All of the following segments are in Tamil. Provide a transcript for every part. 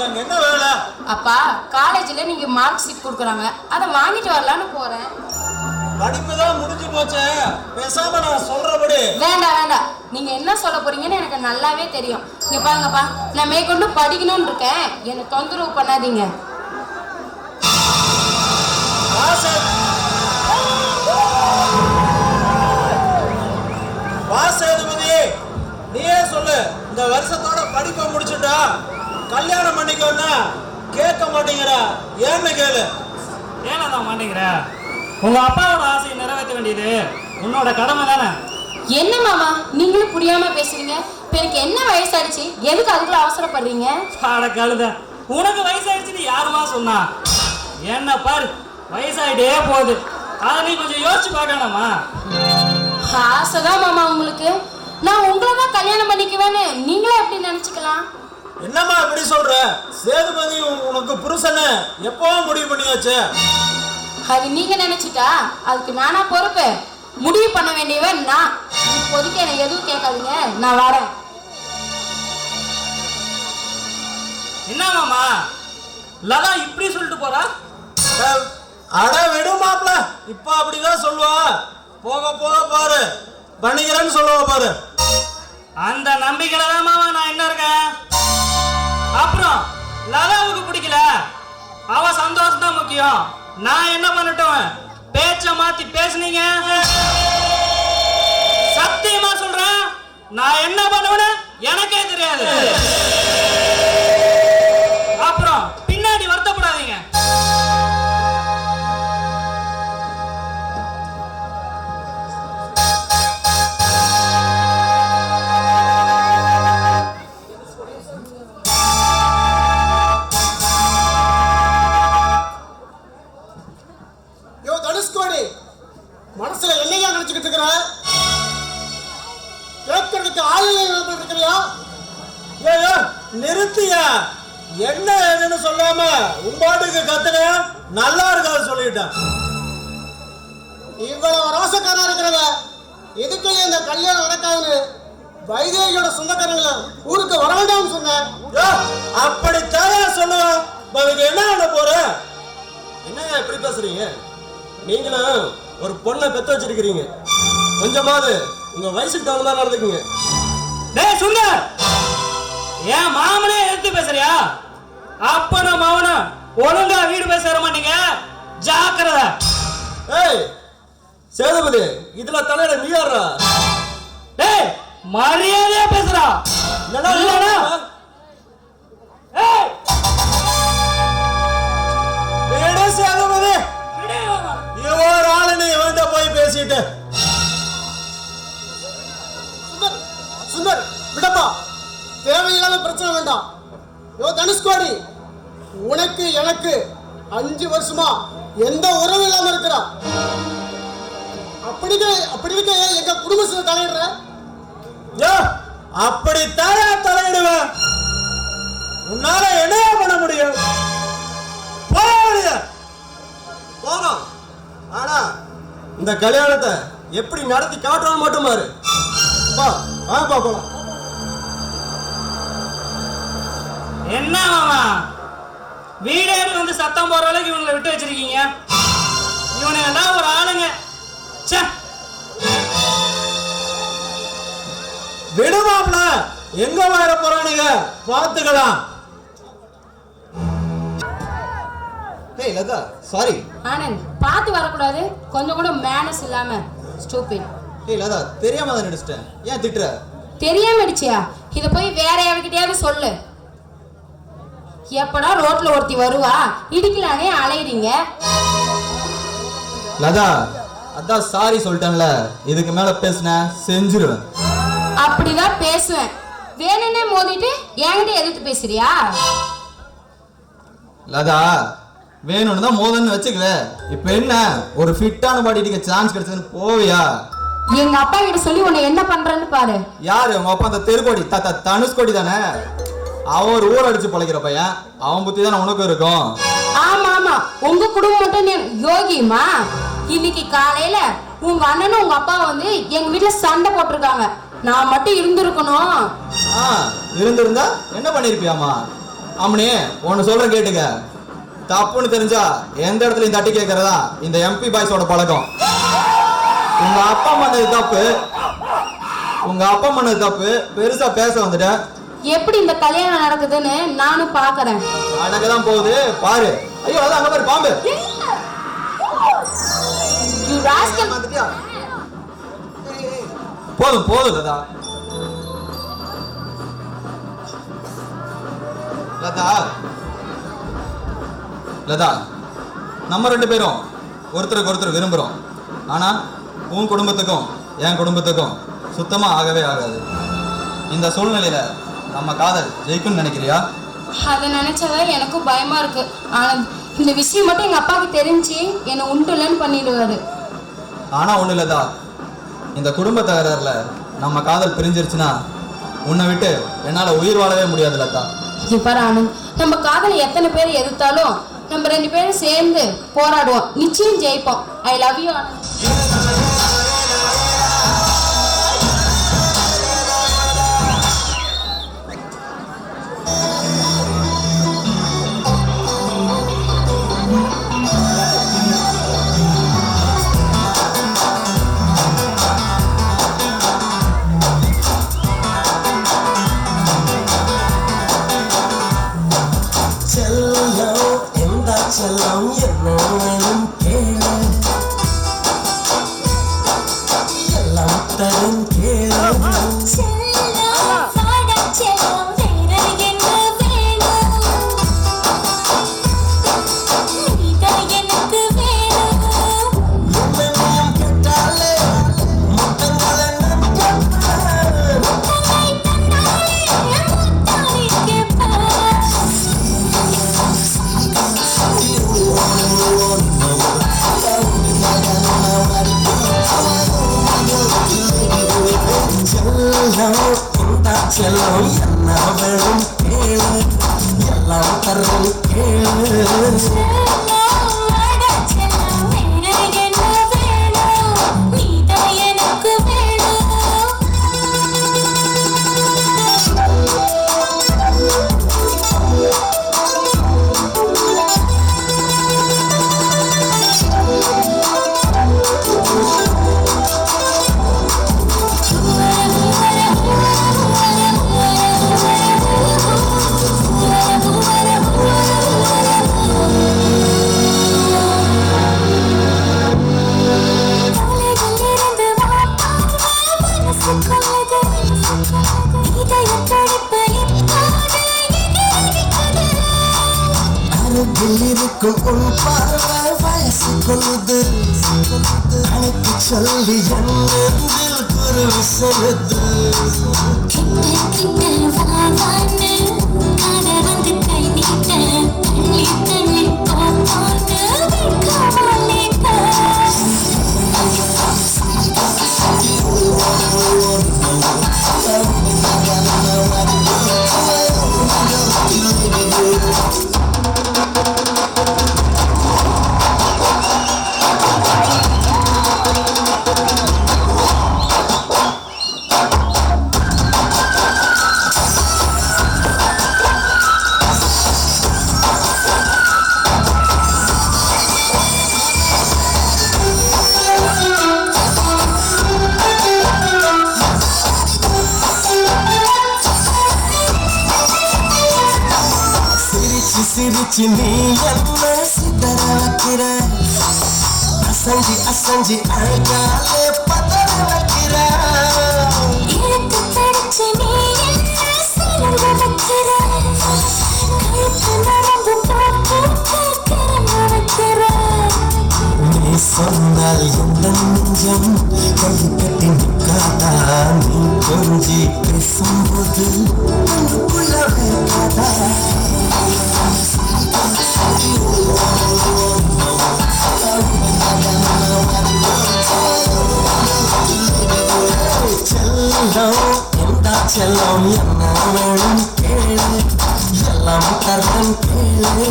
உனக்கு அங்க என்ன வேலை? அப்பா காலேஜ்ல நீங்க மார்க் ஷீட் கொடுக்குறாங்க, அதை வாங்கிட்டு வரலான்னு போறேன். படிப்பு தான் முடிஞ்சு போச்சே, பேசாம நான் சொல்றபடி. வேண்டாம் வேண்டாம், நீங்க என்ன சொல்ல போறீங்கன்னு எனக்கு நல்லாவே தெரியும். இங்க பாருங்கப்பா, நான் மேற்கொண்டு படிக்கணும்னு இருக்கேன், என்னை தொந்தரவு பண்ணாதீங்க. வாசேதுபதி, நீயே சொல்லு, இந்த வருஷத்தோட படிப்பை முடிச்சுட்டா கல்யாணம் பண்ணிக்கோன்னா கேட்க மாட்டேங்கிற, ஏன்னு கேளு. ஏன்னா தான் மாட்டேங்கிற? உங்க அப்பாவோட ஆசையை நிறைவேற்ற வேண்டியது உன்னோட கடமை தானே. என்ன மாமா நீங்களும் புரியாம பேசுறீங்க? எனக்கு என்ன வயசாயிடுச்சு, எதுக்கு அதுக்குள்ள அவசரப்படுறீங்க? பாட கழுத, உனக்கு வயசாயிடுச்சுன்னு யாருமா சொன்னா? என்ன பாரு, வயசாயிட்டே போகுது, அதை நீ கொஞ்சம் யோசிச்சு பார்க்கணுமா? ஆசைதான் மாமா உங்களுக்கு. நான் உங்களை தான் கல்யாணம் பண்ணிக்குவேன்னு நீங்களே எப்படி நினைச்சுக்கலாம்? என்னம்மா இப்படி சொல்ற? சேதுபதி உனக்கு புருஷனை எப்பவும் முடிவு பண்ணியாச்சு. அது நீங்க நினைச்சிட்டா அதுக்கு நானா பொறுப்பு? முடிவு பண்ண வேண்டியவன் நான். இப்போதைக்கு என்ன எதுவும் கேட்காதீங்க, நான் வரேன். என்ன மாமா லதா இப்படி சொல்லிட்டு போறா? அட விடு மாப்ள, இப்ப அப்படிதான் சொல்லுவா. போக போக பாரு, பண்ணிக்கிறேன்னு சொல்லுவா பாரு. அந்த நம்பிக்கையில தான் மாமா நான் என்ன இருக்கேன். அப்புறம் லதாவுக்கு பிடிக்கல, அவ சந்தோஷம் தான் முக்கியம். நான் என்ன பண்ணட்டும்? பேச்ச மாத்தி பேசுனீங்க, சத்தியமா சொல்றேன், நான் என்ன பண்ணுவேன்னு எனக்கே தெரியாது. அப்புறம் பின்னாடி வருத்தப்படாதீங்க. மனசுல என்னையா நினைச்சுக்கிட்டு இருக்கிற? கேட்கறதுக்கு ஆளுநர் இருக்கிறியா? ஏ நிறுத்தியா, என்ன ஏதுன்னு சொல்லாம உம்பாட்டுக்கு கத்துன, நல்லா இருக்காது சொல்லிட்டேன். இவ்வளவு ரோசக்காரா இருக்கிறவ எதுக்கு இந்த கல்யாணம் நடக்காதுன்னு வைதேகியோட சொந்தக்காரங்களை ஊருக்கு வர வேண்டாம்னு சொன்னேன். அப்படி தேவையா சொல்லுவேன். அதுக்கு என்ன பண்ண போற? என்னங்க இப்படி பேசுறீங்க? நீங்களும் ஒரு பொண்ணை பெத்து வச்சிருக்கிறீங்க, கொஞ்சமாவது உங்க வயசுக்கு தகுந்த மாதிரி நடந்துக்குங்க. டேய் சுந்தர், ஏன் மாமனே எடுத்து பேசுறியா? அப்பனும் மாமனும் ஒழுங்கா வீடு பேச வர மாட்டீங்க, ஜாக்கிரதை. ஏய் சேதுபதி, இதுல தலையில நீ யாரா? டேய் மரியாதையா பேசுறா இல்லடா. ஏய் ஏடா சேதுபதி, இவர் ஆளுன்னு இவன்ட்ட போய் பேசிட்டு. சுந்தர் சுந்தர் விடப்பா, தேவையில்லாத பிரச்சனை வேண்டாம். யோ தனுஷ்கோடி, உனக்கு எனக்கு 5 வருஷமா எந்த உறவு இல்லாம இருக்கிறா. அப்படி இருக்க எங்க குடும்பத்துல தலையிடுற? அப்படித்தானே தலையிடுவேன். உன்னால என்ன பண்ண முடியும்? போறோம், ஆனா இந்த கல்யாணத்தை எப்படி நடத்தி காட்டுறது மட்டும் பாரு. போலாம். என்ன மாமா வீடேறி வந்து சத்தம் போற அளவுக்கு இவங்களை விட்டு வச்சிருக்கீங்க? இவனை எல்லாம் ஒரு ஆளுங்க. விடுவாப்ல, எங்க வர போறானுங்க பார்த்துக்கலாம். ஏய் லதா, சாரி. ஆனந்த், பார்த்து வரக்கூடாது, கொஞ்சம் கூட மேனஸ் இல்லாம. ஸ்டூபிட். ஏய் லதா, தெரியாம தான் நடிச்சிட்டேன், ஏன் திட்டுற? தெரியாம அடிச்சியா? இத போய் வேற யார்கிட்டயாவது சொல்லு. எப்படா ரோட்ல ஒருத்தி வருவா, இடிக்கலானே அலையறீங்க. லதா, அதான் சாரி சொல்லிட்டேன்ல, இதுக்கு மேல பேசின செஞ்சிருவேன். அப்படிதான் பேசுவேன். வேணும்னே மோதிட்டு என்கிட்ட எதிர்த்து பேசுறியா? லதா, வேணும்னு தான் மோதன்னு வச்சுக்கல. இப்ப என்ன, ஒரு ஃபிட்டான பாடிக்கு சான்ஸ் கிடைச்சதுன்னு போவியா? எங்க அப்பா கிட்ட சொல்லி உன்னை என்ன பண்றேன்னு பாரு. யாரு உங்க அப்பா? அந்த தெருக்கோடி தனுஷ்கோடி தானே. அவன் ஒரு ஊர் அடிச்சு பழைக்கிற பையன், அவன் புத்தி தானே உனக்கும் இருக்கும். ஆமா ஆமா, உங்க குடும்பம் மட்டும் யோகிமா. இன்னைக்கு காலையில உங்க அண்ணனும் உங்க அப்பா வந்து எங்க வீட்டுல சண்டை போட்டிருக்காங்க. நான் மட்டும் இருந்திருக்கணும். இருந்திருந்தா என்ன பண்ணிருப்பியாமா? அம்மனி ஒன்னு சொல்றேன் கேட்டுக்க. தப்புன்னு தெரிஞ்சா எந்த இடத்துலயும் தட்டி கேட்கறதா இந்த எம்பி பாய்ஸோட பழக்கம். உங்க அப்பா பண்ணது தப்பு பெருசா பேச வந்துட்ட. எப்படி இந்த கல்யாணம் நடக்குதுன்னு நானும் பாக்குறேன். நடக்கதான் போகுது பாரு. ஐயோ அதான் அங்க பாரு பாம்பு. You rascal. போதும் லதா. லதா நம்ம 2 பேரும் ஒருத்தருக்கு ஒருத்தர் விரும்புறோம். ஆனா உன் குடும்பத்துக்கும் என் குடும்பத்துக்கும் சுத்தமா ஆகவே ஆகாது. இந்த சூழ்நிலையில நம்ம காதல் ஜெயிக்கும்னு நினைக்கிறியா? அதை நினைச்சதான் எனக்கும் பயமா இருக்கு. ஆனா இந்த விஷயம் மட்டும் எங்க அப்பாவுக்கு தெரிஞ்சு என்னை உண்டுலன்னு பண்ணிடுவாரு. ஆனா ஒண்ணு இல்லதா, இந்த குடும்ப தகராறுல நம்ம காதல் பிரிஞ்சிருச்சுன்னா உன்னை விட்டு என்னால உயிர் வாழவே முடியாது லதா. பாரு ஆனந்த், நம்ம காதலை எத்தனை பேர் எதிர்த்தாலும் நம்ம 2 பேரும் சேர்ந்து போராடுவோம். நிச்சயம் ஜெயிப்போம். I love you Anand. செல்லம் என்னும் கேளு, எல்லாம் தரும் கேளு. செல்லம் என்ன வேணும் கேளு, எல்லாம் தரும் கேளு. இருக்கும் உன் பார்வை வயசு கொள்ளுது, அனுப்பி சொல்லி என்னில் குருவி செலுது. சிரிச்சு நீ என்ன சிதற வைக்கிற, அசஞ்சி அசஞ்சி அழகாலே பதற வைக்கிற. நீ சொன்னால் எந்த நெஞ்சம் கை கட்டி நிற்காதா, நீ கொஞ்சி பேசும்போது உனக்குள்ள வைக்காதா. செல்லம் என்ன வேணும் கேளு, எல்லாம் தரம் கேளு.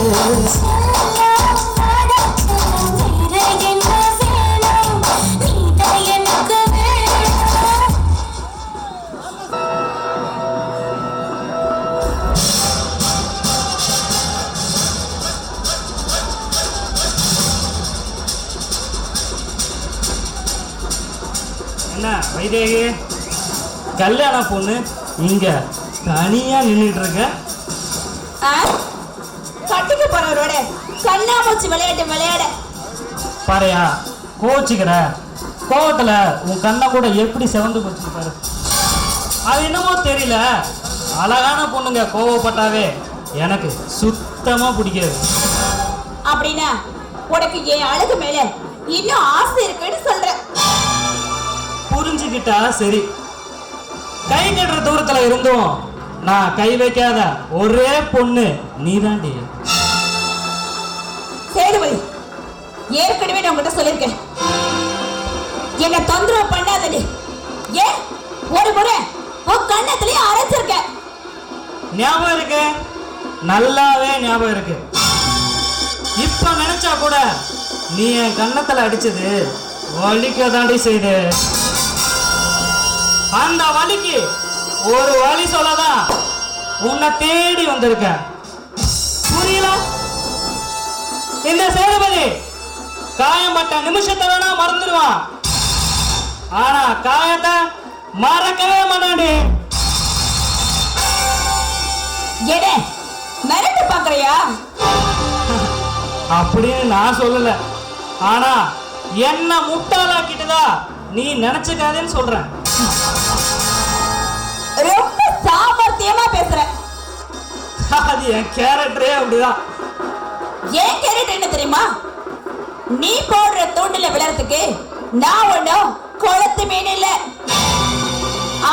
என்ன வைதேகி, கல்யாண பொண்ணு இங்க தனியா நின்றுட்டு இருக்க? கட்டிக்க போறவரோட கண்ணாமூச்சி விளையாட பாறையா கோச்சிக்கிற கோவத்துல உன் கண்ணை கூட எப்படி செவந்து போச்சு பாரு. அது என்னமோ தெரியல, அழகான பொண்ணுங்க கோவப்பட்டாவே எனக்கு சுத்தமா பிடிக்காது. அப்படின்னா உனக்கு என் அழகு மேல இன்னும் ஆசை இருக்குன்னு சொல்றேன். புரிஞ்சுக்கிட்டா சரி. கை கட்டுற தூரத்துல இருந்தும் நான் கை வைக்காத ஒரே பொண்ணு நீதாண்டி. சேதுபதி, ஏற்கனவே நான் உங்ககிட்ட சொல்லியிருக்கேன், என்ன தொந்தரவு பண்ணாதடி. ஏன் ஒரு முறை உன் கண்ணத்திலேயே அரைச்சிருக்க. ஞாபகம் இருக்கு, நல்லாவே ஞாபகம் இருக்கு. இப்ப நினைச்சா கூட நீ என் கண்ணத்துல அடிச்சது வலிக்க தாண்டி செய்து. அந்த வலிக்கு ஒரு வழி சொல்லதான் உன்னை தேடி வந்திருக்கேன். புரியல? இந்த சேதுபதி காயம்பட்ட நிமிஷத்தை வேணா மறந்துடுவான், ஆனா காயத்தை மறக்கவே மாட்டாண்டி. எடே மிரட்டு பாக்குறியா? அப்படின்னு நான் சொல்லல, ஆனா என்ன முட்டாளாக்கிட்டுதா நீ நினைச்சுக்காதேன்னு சொல்றேன். ரொம்ப சாமர்த்தியமா பேசுற. அது என் கேரக்டரே அப்படிதான். ஏன் கேரக்டர் என்ன தெரியுமா? நீ போடுற தூண்டில விழறதுக்கு நான் ஒண்ணும் குளத்து மீன் இல்ல,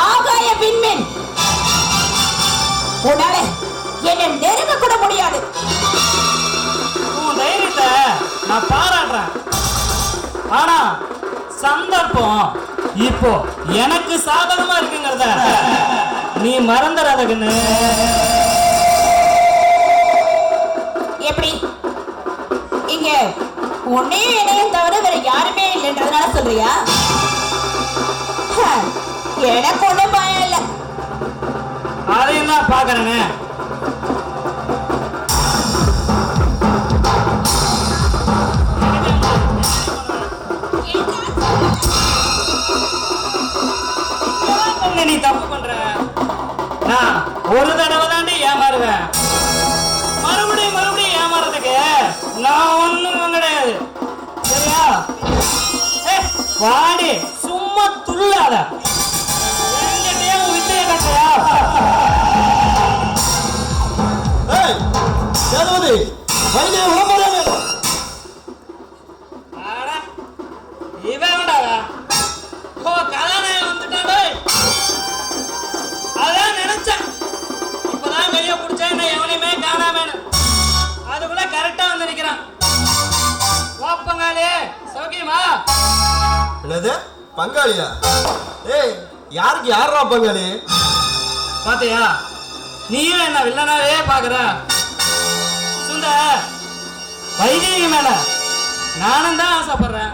ஆகாய விண்மீன். உன்னால என்ன நெருங்க கூட முடியாது. உன் தைரியத்தை நான் பாராட்டுறேன், ஆனா சந்தர்ப்பம் இப்போ எனக்கு சாதகமா இருக்குங்கிறத நீ மறந்துடாதன்னு. எப்படி? இங்க உன்னையும் என்னையும் தவிர வேற யாருமே இல்லைன்றதுனால சொல்றியா? எனக்கு ஒண்ணும் பயம் இல்லை. அதையும் தான் பாக்குறேன்னு. நீ தப்பு பண்ற. நான் ஒரு தடவை தாண்டி ஏமாறுவேன், மறுபடியும் ஏமாறதுக்கு நான் ஒண்ணும் கிடையாது. சரியா? வாடி, சும்மா துள்ளாத. என்கிட்டயே வித்தைய கட்டுறியா? ஏய் சேதுபதி, வைதே உடம்புறாங்க. அட, இவன் என்னடா? ஓ, கதாநாயகன் வந்துட்டாடே. அதான் நினைச்சேன், இப்பதான் கைய பிடிச்சா என்ன எவனையுமே காணாமேன்னு. அதுக்குள்ள கரெக்டா வந்து நிக்கிறான். வாப்பங்காலே சௌக்கியமா? என்னது பங்காளியா? ஏய் யாருக்கு யாரா பங்காளி? பாத்தியா, நீயும் என்ன வில்லனாவே பாக்குற. சுந்தர், வைதேகி மேல நானும் தான் ஆசைப்படுறேன்,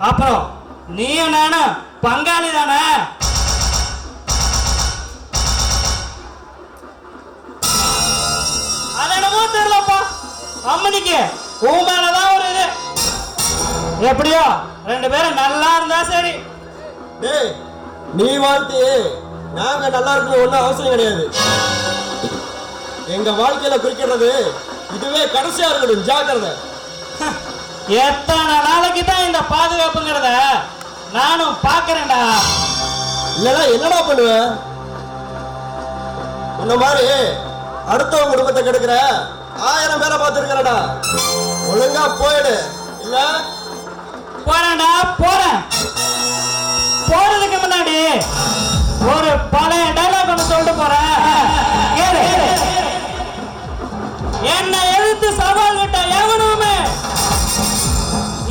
அப்புறம் நீயும் நானும் பங்காளி தானே? அதனமோ தெரியலப்பா, அம்மனிக்கு உன் மேலதான் ஒரு இது. எப்படியோ ரெண்டு பேரும் நல்லா இருந்தா சரி. டேய் நீ வாழ்த்து நாங்க நல்லா இருக்கணும் ஒன்றும் அவசியம் கிடையாது. எங்க வாழ்க்கையில குறிக்கிறது இதுவே கடைசியா இருக்கணும், ஜாக்கிரதை. எத்தனை நாளைக்கு தான் இந்த பாதுகாப்புங்கிறத நானும் பாக்குறேன்டா. இல்லைன்னா என்னடா பண்ணுவ? இந்த மாதிரி அடுத்தவங்க குடும்பத்தை கெடுக்கிற 1000 பேரை பார்த்துருக்கிறடா. ஒழுங்கா போயிடு, இல்ல போறேன்டா, போறேன். போறதுக்கு முன்னாடி ஒரு பழைய டைலாக் ஒன்று சொல்லிட்டு போறேன். கேளு. என்னை எதிர்த்து சவால் விட்ட எவனுமே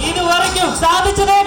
இது வரைக்கும் சாதிச்சதே